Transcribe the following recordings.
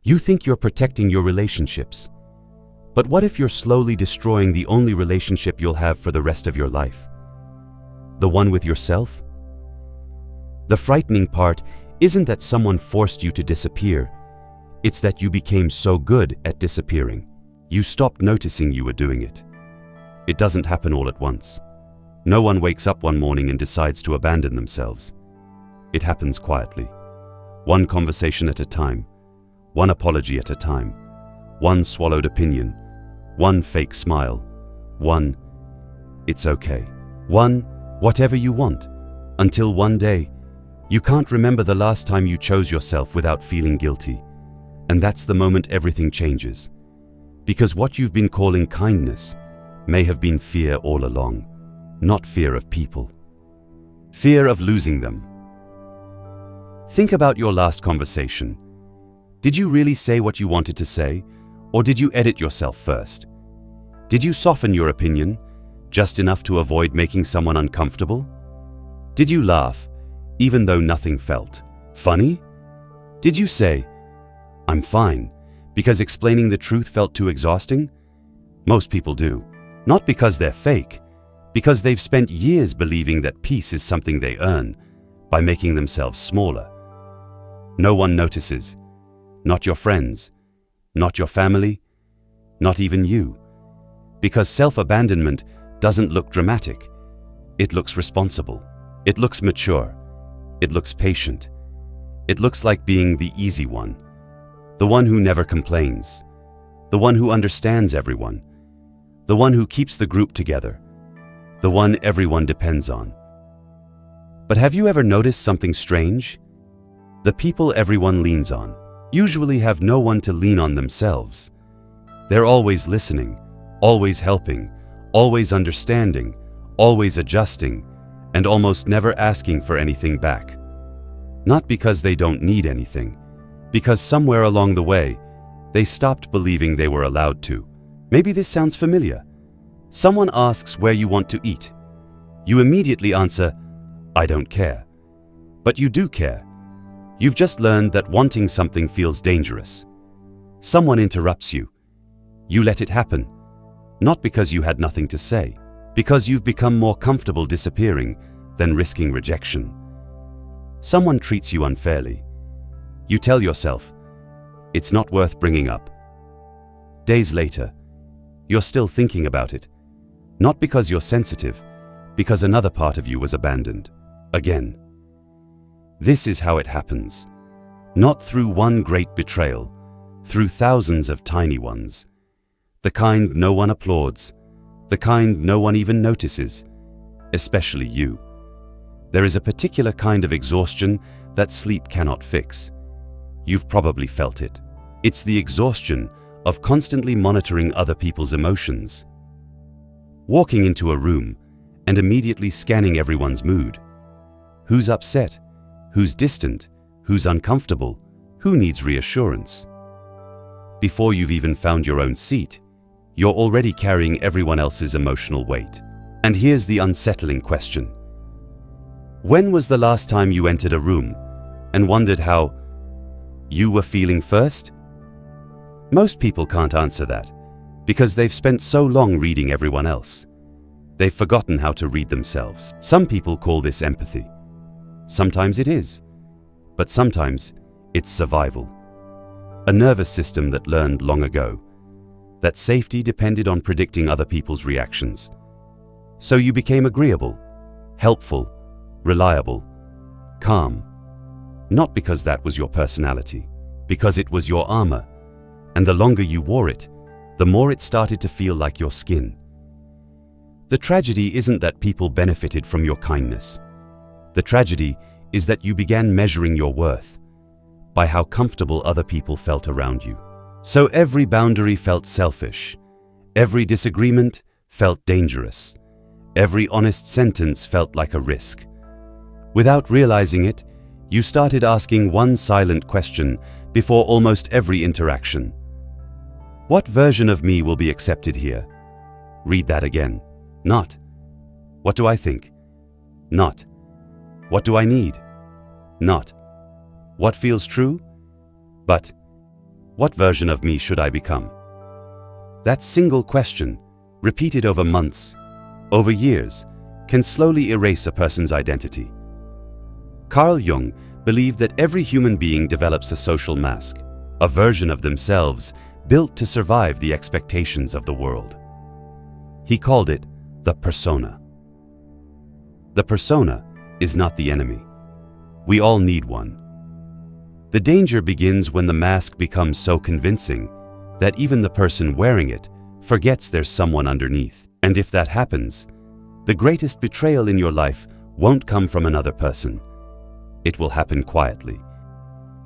You think you're protecting your relationships. But what if you're slowly destroying the only relationship you'll have for the rest of your life? The one with yourself? The frightening part isn't that someone forced you to disappear. It's that you became so good at disappearing. You stopped noticing you were doing it. It doesn't happen all at once. No one wakes up one morning and decides to abandon themselves. It happens quietly. One conversation at a time. One apology at a time. One swallowed opinion. One fake smile. One, it's okay. One, whatever you want. Until one day, you can't remember the last time you chose yourself without feeling guilty. And that's the moment everything changes. Because what you've been calling kindness may have been fear all along, not fear of people. Fear of losing them. Think about your last conversation. Did you really say what you wanted to say, or did you edit yourself first? Did you soften your opinion, just enough to avoid making someone uncomfortable? Did you laugh, even though nothing felt funny? Did you say, "I'm fine," because explaining the truth felt too exhausting? Most people do. Not because they're fake, because they've spent years believing that peace is something they earn by making themselves smaller. No one notices. Not your friends, not your family, not even you. Because self-abandonment doesn't look dramatic. It looks responsible. It looks mature. It looks patient. It looks like being the easy one. The one who never complains. The one who understands everyone. The one who keeps the group together. The one everyone depends on. But have you ever noticed something strange? The people everyone leans on usually have no one to lean on themselves. They're always listening, always helping, always understanding, always adjusting, and almost never asking for anything back. Not because they don't need anything, because somewhere along the way, they stopped believing they were allowed to. Maybe this sounds familiar. Someone asks where you want to eat. You immediately answer, "I don't care." But you do care. You've just learned that wanting something feels dangerous. Someone interrupts you. You let it happen, not because you had nothing to say, because you've become more comfortable disappearing than risking rejection. Someone treats you unfairly. You tell yourself, "It's not worth bringing up." Days later, you're still thinking about it, not because you're sensitive, because another part of you was abandoned. Again. This is how it happens. Not through one great betrayal, through thousands of tiny ones. The kind no one applauds, the kind no one even notices, especially you. There is a particular kind of exhaustion that sleep cannot fix. You've probably felt it. It's the exhaustion of constantly monitoring other people's emotions. Walking into a room and immediately scanning everyone's mood. Who's upset? Who's distant? Who's uncomfortable? Who needs reassurance? Before you've even found your own seat, you're already carrying everyone else's emotional weight. And here's the unsettling question. When was the last time you entered a room and wondered how you were feeling first? Most people can't answer that because they've spent so long reading everyone else. They've forgotten how to read themselves. Some people call this empathy. Sometimes it is, but sometimes it's survival. A nervous system that learned long ago that safety depended on predicting other people's reactions. So you became agreeable, helpful, reliable, calm, not because that was your personality, because it was your armor, and the longer you wore it, the more it started to feel like your skin. The tragedy isn't that people benefited from your kindness. The tragedy is that you began measuring your worth by how comfortable other people felt around you. So every boundary felt selfish, every disagreement felt dangerous, every honest sentence felt like a risk. Without realizing it, you started asking one silent question before almost every interaction. What version of me will be accepted here? Read that again. Not, what do I think? Not, what do I need? Not, what feels true? But, What version of me should I become? That single question, repeated over months, over years, can slowly erase a person's identity. Carl Jung believed that every human being develops a social mask, a version of themselves built to survive the expectations of the world. He called it the persona. The persona is not the enemy. We all need one. The danger begins when the mask becomes so convincing that even the person wearing it forgets there's someone underneath. And if that happens, the greatest betrayal in your life won't come from another person. It will happen quietly,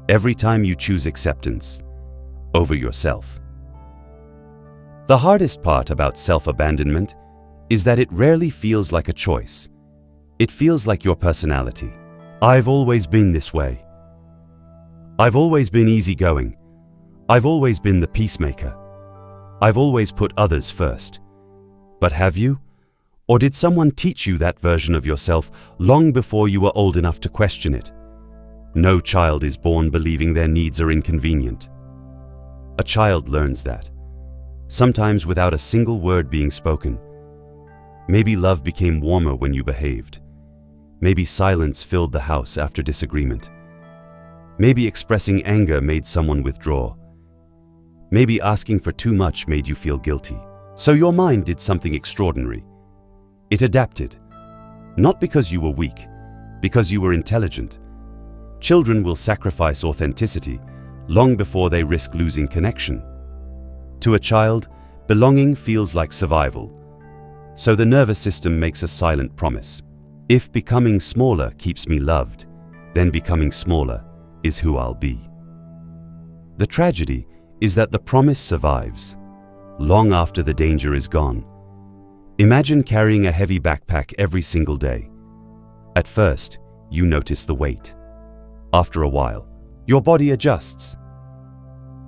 every time you choose acceptance over yourself. The hardest part about self-abandonment is that it rarely feels like a choice. It feels like your personality. I've always been this way. I've always been easygoing. I've always been the peacemaker. I've always put others first. But have you? Or did someone teach you that version of yourself long before you were old enough to question it? No child is born believing their needs are inconvenient. A child learns that, sometimes without a single word being spoken. Maybe love became warmer when you behaved. Maybe silence filled the house after disagreement. Maybe expressing anger made someone withdraw. Maybe asking for too much made you feel guilty. So your mind did something extraordinary. It adapted. Not because you were weak, because you were intelligent. Children will sacrifice authenticity long before they risk losing connection. To a child, belonging feels like survival. So the nervous system makes a silent promise. If becoming smaller keeps me loved, then becoming smaller is who I'll be. The tragedy is that the promise survives, long after the danger is gone. Imagine carrying a heavy backpack every single day. At first, you notice the weight. After a while, your body adjusts.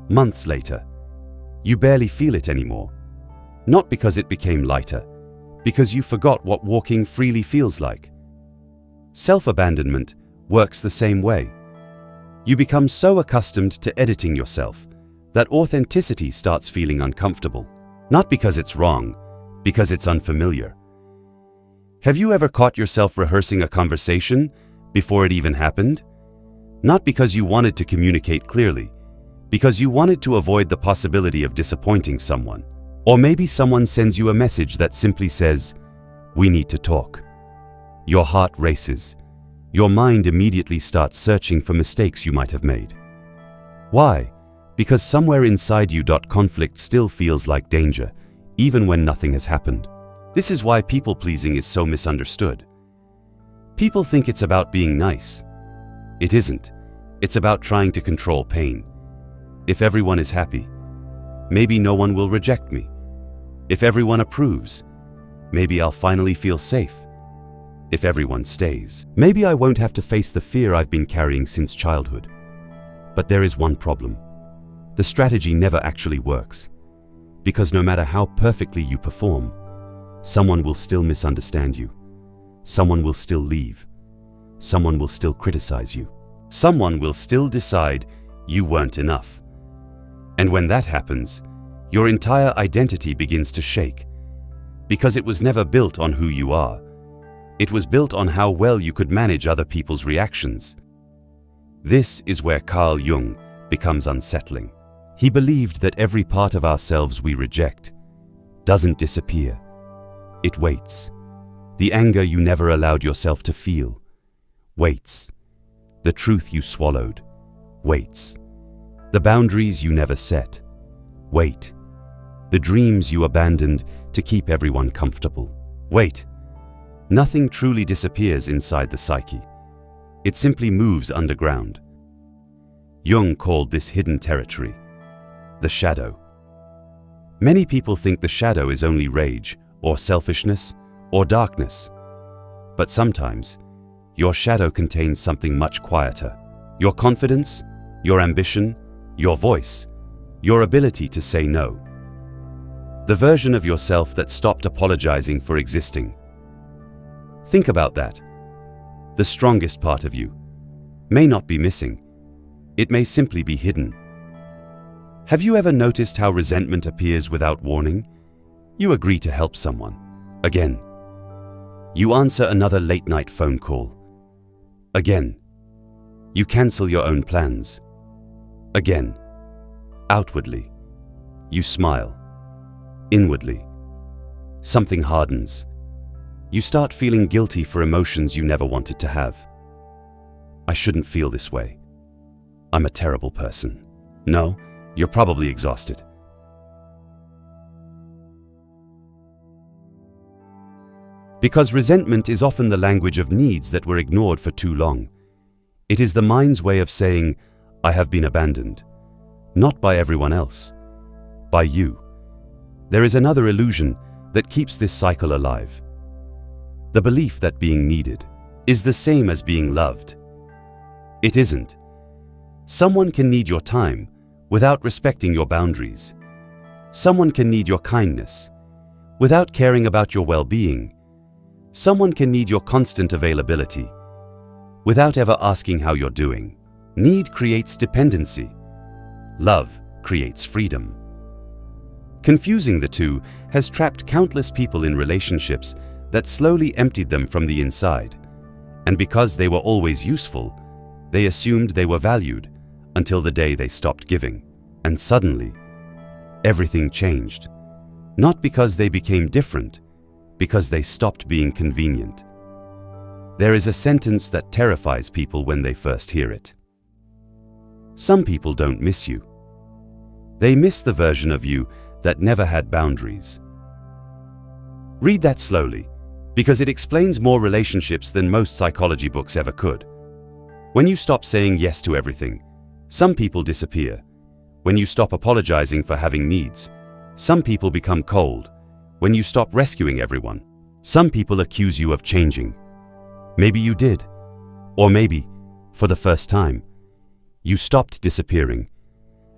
Months later, you barely feel it anymore. Not because it became lighter, because you forgot what walking freely feels like. Self-abandonment works the same way. You become so accustomed to editing yourself that authenticity starts feeling uncomfortable. Not because it's wrong, because it's unfamiliar. Have you ever caught yourself rehearsing a conversation before it even happened? Not because you wanted to communicate clearly, because you wanted to avoid the possibility of disappointing someone. Or maybe someone sends you a message that simply says, "We need to talk." Your heart races. Your mind immediately starts searching for mistakes you might have made. Why? Because somewhere inside you, conflict still feels like danger, even when nothing has happened. This is why people-pleasing is so misunderstood. People think it's about being nice. It isn't. It's about trying to control pain. If everyone is happy, maybe no one will reject me. If everyone approves, maybe I'll finally feel safe. If everyone stays, maybe I won't have to face the fear I've been carrying since childhood. But there is one problem. The strategy never actually works. Because no matter how perfectly you perform, someone will still misunderstand you. Someone will still leave. Someone will still criticize you. Someone will still decide you weren't enough. And when that happens, your entire identity begins to shake. Because it was never built on who you are. It was built on how well you could manage other people's reactions. This is where Carl Jung becomes unsettling. He believed that every part of ourselves we reject doesn't disappear. It waits. The anger you never allowed yourself to feel waits. The truth you swallowed waits. The boundaries you never set wait. The dreams you abandoned to keep everyone comfortable wait. Nothing truly disappears inside the psyche. It simply moves underground. Jung called this hidden territory the shadow. Many people think the shadow is only rage, or selfishness, or darkness. But sometimes, your shadow contains something much quieter. Your confidence, your ambition, your voice, your ability to say no. The version of yourself that stopped apologizing for existing. Think about that. The strongest part of you may not be missing. It may simply be hidden. Have you ever noticed how resentment appears without warning? You agree to help someone. Again. You answer another late-night phone call. Again. You cancel your own plans. Again. Outwardly, you smile. Inwardly, something hardens. You start feeling guilty for emotions you never wanted to have. I shouldn't feel this way. I'm a terrible person. No, you're probably exhausted. Because resentment is often the language of needs that were ignored for too long. It is the mind's way of saying, I have been abandoned. Not by everyone else, by you. There is another illusion that keeps this cycle alive. The belief that being needed is the same as being loved. It isn't. Someone can need your time without respecting your boundaries. Someone can need your kindness without caring about your well-being. Someone can need your constant availability without ever asking how you're doing. Need creates dependency. Love creates freedom. Confusing the two has trapped countless people in relationships that slowly emptied them from the inside. And because they were always useful, they assumed they were valued until the day they stopped giving. And suddenly, everything changed. Not because they became different, because they stopped being convenient. There is a sentence that terrifies people when they first hear it. Some people don't miss you. They miss the version of you that never had boundaries. Read that slowly, because it explains more relationships than most psychology books ever could. When you stop saying yes to everything, some people disappear. When you stop apologizing for having needs, some people become cold. When you stop rescuing everyone, some people accuse you of changing. Maybe you did, or maybe, for the first time, you stopped disappearing,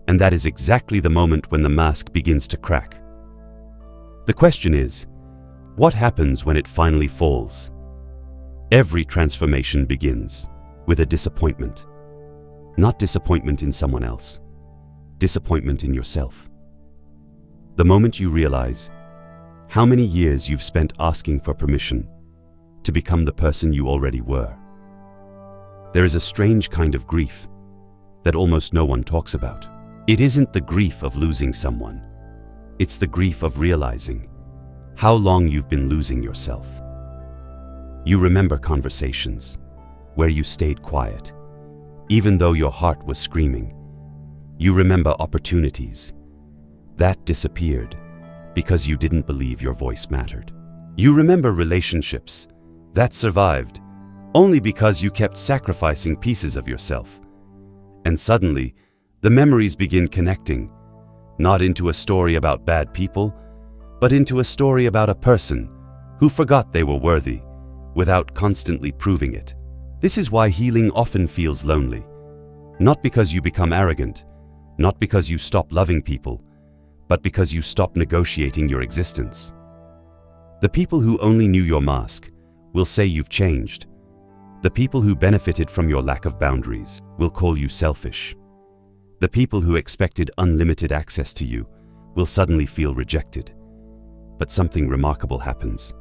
and that is exactly the moment when the mask begins to crack. The question is, what happens when it finally falls? Every transformation begins with a disappointment. Not disappointment in someone else, disappointment in yourself. The moment you realize how many years you've spent asking for permission to become the person you already were. There is a strange kind of grief that almost no one talks about. It isn't the grief of losing someone. It's the grief of realizing how long you've been losing yourself. You remember conversations where you stayed quiet, even though your heart was screaming. You remember opportunities that disappeared because you didn't believe your voice mattered. You remember relationships that survived only because you kept sacrificing pieces of yourself. And suddenly, the memories begin connecting, not into a story about bad people, but into a story about a person who forgot they were worthy without constantly proving it. This is why healing often feels lonely. Not because you become arrogant, not because you stop loving people, but because you stop negotiating your existence. The people who only knew your mask will say you've changed. The people who benefited from your lack of boundaries will call you selfish. The people who expected unlimited access to you will suddenly feel rejected. But something remarkable happens.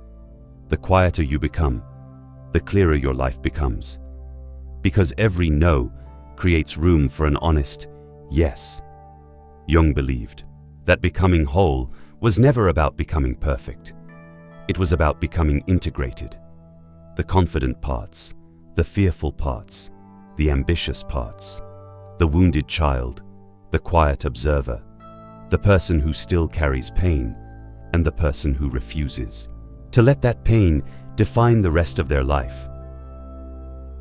The quieter you become, the clearer your life becomes. Because every no creates room for an honest yes. Jung believed that becoming whole was never about becoming perfect. It was about becoming integrated. The confident parts, the fearful parts, the ambitious parts, the wounded child, the quiet observer, the person who still carries pain, and the person who refuses to let that pain define the rest of their life.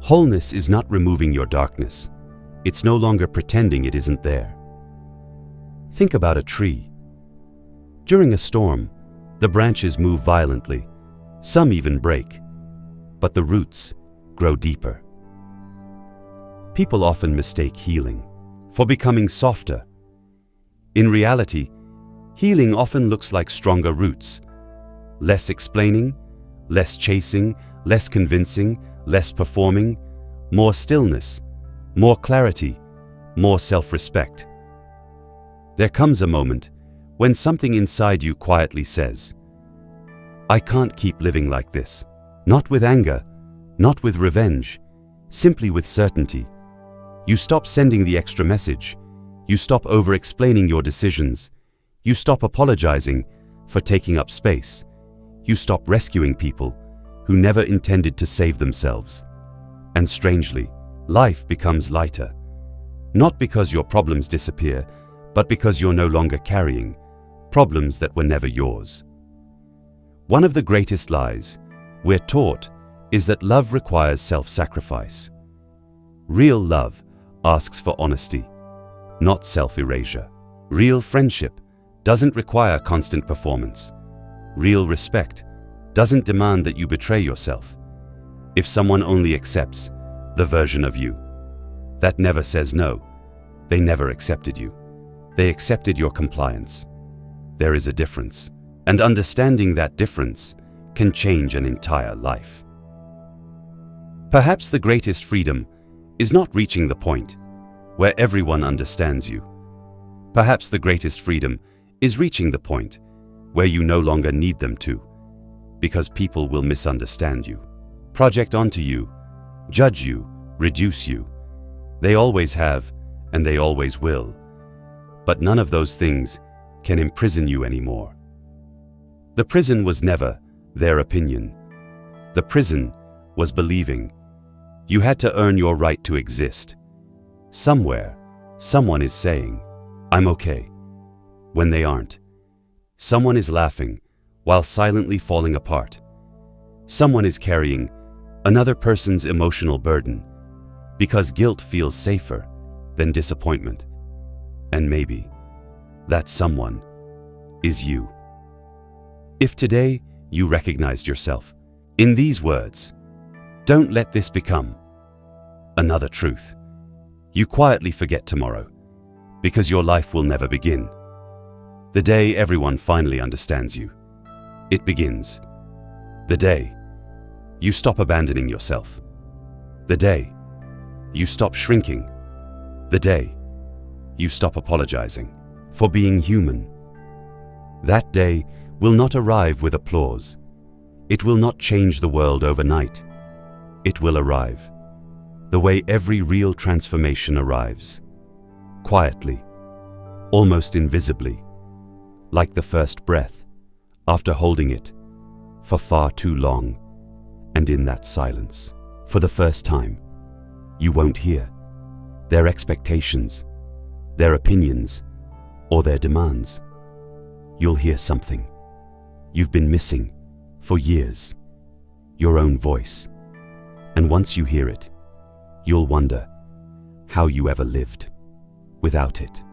Wholeness is not removing your darkness. It's no longer pretending it isn't there. Think about a tree. During a storm, the branches move violently. Some even break, but the roots grow deeper. People often mistake healing for becoming softer. In reality, healing often looks like stronger roots. Less explaining, less chasing, less convincing, less performing, more stillness, more clarity, more self-respect. There comes a moment when something inside you quietly says, "I can't keep living like this." Not with anger, not with revenge, simply with certainty. You stop sending the extra message. You stop over-explaining your decisions. You stop apologizing for taking up space. You stop rescuing people who never intended to save themselves. And strangely, life becomes lighter. Not because your problems disappear, but because you're no longer carrying problems that were never yours. One of the greatest lies we're taught is that love requires self-sacrifice. Real love asks for honesty, not self-erasure. Real friendship doesn't require constant performance. Real respect doesn't demand that you betray yourself. If someone only accepts the version of you that never says no, they never accepted you. They accepted your compliance. There is a difference, and understanding that difference can change an entire life. Perhaps the greatest freedom is not reaching the point where everyone understands you. Perhaps the greatest freedom is reaching the point where you no longer need them to, because people will misunderstand you, project onto you, judge you, reduce you. They always have, and they always will. But none of those things can imprison you anymore. The prison was never their opinion. The prison was believing you had to earn your right to exist. Somewhere, someone is saying, "I'm okay," when they aren't. Someone is laughing while silently falling apart. Someone is carrying another person's emotional burden because guilt feels safer than disappointment. And maybe that someone is you. If today you recognized yourself in these words, don't let this become another truth. You quietly forget tomorrow because your life will never begin. The day everyone finally understands you. It begins the day you stop abandoning yourself. The day you stop shrinking. The day you stop apologizing for being human. That day will not arrive with applause. It will not change the world overnight. It will arrive the way every real transformation arrives, quietly, almost invisibly, like the first breath after holding it for far too long. And in that silence, for the first time, you won't hear their expectations, their opinions, or their demands. You'll hear something you've been missing for years, your own voice. And once you hear it, you'll wonder how you ever lived without it.